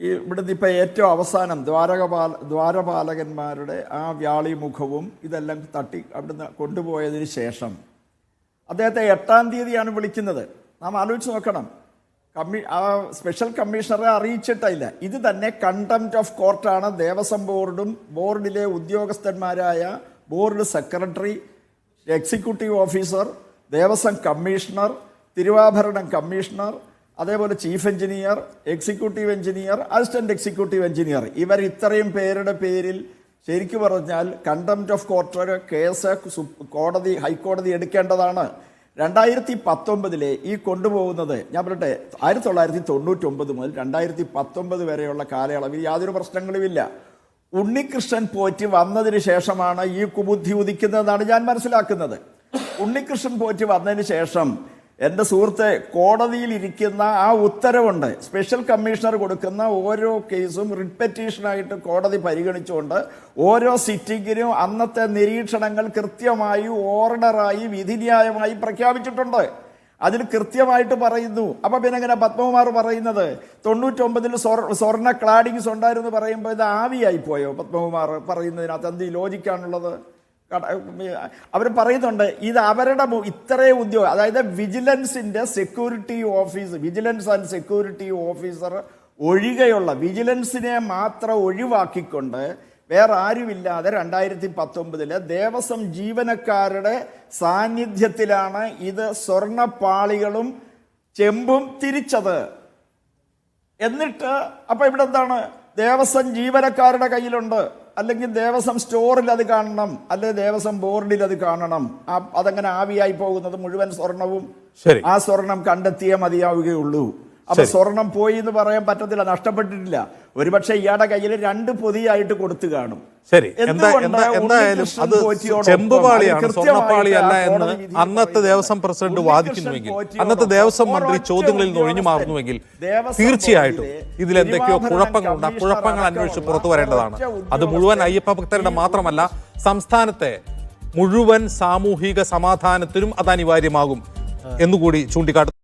ഇവിടുന്ന് ഇപ്പം ഏറ്റവും അവസാനം ദ്വാരപാലകന്മാരുടെ ആ വ്യാളിമുഖവും ഇതെല്ലാം തട്ടി അവിടുന്ന് കൊണ്ടുപോയതിന് ശേഷം അദ്ദേഹത്തെ 8-ാം തീയതിയാണ് വിളിക്കുന്നത്. നാം ആലോചിച്ച് നോക്കണം. ആ സ്പെഷ്യൽ കമ്മീഷണറെ അറിയിച്ചിട്ടില്ല. ഇത് തന്നെ കണ്ടംപ്റ്റ് ഓഫ് കോർട്ടാണ്. ദേവസ്വം ബോർഡും ബോർഡിലെ ഉദ്യോഗസ്ഥന്മാരായ board secretary, executive officer, Devaswom commissioner, Thiruvabharanam commissioner, അതേപോലെ chief engineer, executive engineer, assistant executive engineer, ഇവർ ഇത്രയും പേരുടെ പേരിൽ ശരിക്കു പറഞ്ഞാൽ കണ്ടംപ്റ്റ് ഓഫ് കോർട്ട് കേസ് ഹൈക്കോടതി എടുക്കേണ്ടതാണ്. 2019 ഈ കൊണ്ടുപോകുന്നത് ഞാൻ പറയട്ടെ, 1999 മുതൽ 2019 വരെയുള്ള കാലയളവിൽ യാതൊരു പ്രശ്നങ്ങളുമില്ല. ഉണ്ണികൃഷ്ണൻ പോറ്റി വന്നതിന് ശേഷമാണ് ഈ കുബുദ്ധി ഉദിക്കുന്നതെന്നാണ് ഞാൻ മനസ്സിലാക്കുന്നത്. ഉണ്ണികൃഷ്ണൻ പോറ്റി വന്നതിന് ശേഷം എൻ്റെ സുഹൃത്തെ, കോടതിയിൽ ഇരിക്കുന്ന ആ ഉത്തരവുണ്ട്, സ്പെഷ്യൽ കമ്മീഷണർ കൊടുക്കുന്ന ഓരോ കേസും റിട്ട് പെറ്റീഷനായിട്ട് കോടതി പരിഗണിച്ചുകൊണ്ട് ഓരോ സിറ്റിങ്ങിനും അന്നത്തെ നിരീക്ഷണങ്ങൾ കൃത്യമായി ഓർഡറായി വിധിന്യായമായി പ്രഖ്യാപിച്ചിട്ടുണ്ട്. അതിൽ കൃത്യമായിട്ട് പറയുന്നു. അപ്പം പിന്നെ എങ്ങനെ പത്മകുമാർ പറയുന്നത് 99 സ്വർണ്ണ ക്ലാഡിങ്സ് ഉണ്ടായിരുന്നു പറയുമ്പോൾ ഇത് ആവിയായി പോയോ? പത്മകുമാർ പറയുന്നതിനകത്ത് എന്ത് ലോജിക്കാണുള്ളത്? അവർ പറയുന്നുണ്ട് ഇത് അവരുടെ ഇത്രയും ഉദ്യോഗം, അതായത് വിജിലൻസിന്റെ security office, vigilance and security officer ഒഴികെയുള്ള വിജിലൻസിനെ മാത്രം ഒഴിവാക്കിക്കൊണ്ട് വേറെ ആരുമില്ലാതെ 2019 ദേവസ്വം ജീവനക്കാരുടെ സാന്നിധ്യത്തിലാണ് ഇത് സ്വർണ്ണപ്പാളികളും ചെമ്പും തിരിച്ചത്. എന്നിട്ട് അപ്പൊ ഇവിടെ എന്താണ്? ദേവസ്വം ജീവനക്കാരുടെ കയ്യിലുണ്ട്, അല്ലെങ്കിൽ ദേവസ്വം സ്റ്റോറിൽ അത് കാണണം, അല്ലെങ്കിൽ ദേവസ്വം ബോർഡിൽ അത് കാണണം. അതങ്ങനെ ആവിയായി പോകുന്നത് മുഴുവൻ സ്വർണവും ആ സ്വർണം കണ്ടെത്തിയേ മതിയാവുകയുള്ളൂ. അപ്പൊ സ്വർണം പോയി എന്ന് പറയാൻ പറ്റത്തില്ല, നഷ്ടപ്പെട്ടിട്ടില്ല. ഒരുപക്ഷെ ഇയാളുടെ കയ്യിൽ 2 പൊതിയായിട്ട് കൊടുത്തു കാണും. ശരി, എന്തായാലും അത് ചെമ്പുപാളിയാണ്, സ്വർണ്ണപ്പാളിയല്ല എന്ന് അന്നത്തെ ദേവസ്വം പ്രസിഡന്റ് വാദിക്കുന്നുവെങ്കിൽ, അന്നത്തെ ദേവസ്വം മന്ത്രി ചോദ്യങ്ങളിൽ നിന്ന് ഒഴിഞ്ഞു മാറുന്നുവെങ്കിൽ തീർച്ചയായിട്ടും ഇതിലെന്തൊക്കെയോ കുഴപ്പങ്ങളുണ്ട്. ആ കുഴപ്പങ്ങൾ അന്വേഷിച്ച് പുറത്തു വരേണ്ടതാണ്. അത് മുഴുവൻ അയ്യപ്പ ഭക്തരുടെ മാത്രമല്ല, സംസ്ഥാനത്തെ മുഴുവൻ സാമൂഹിക സമാധാനത്തിനും അത് അനിവാര്യമാകും എന്നുകൂടി ചൂണ്ടിക്കാട്ടുന്നു.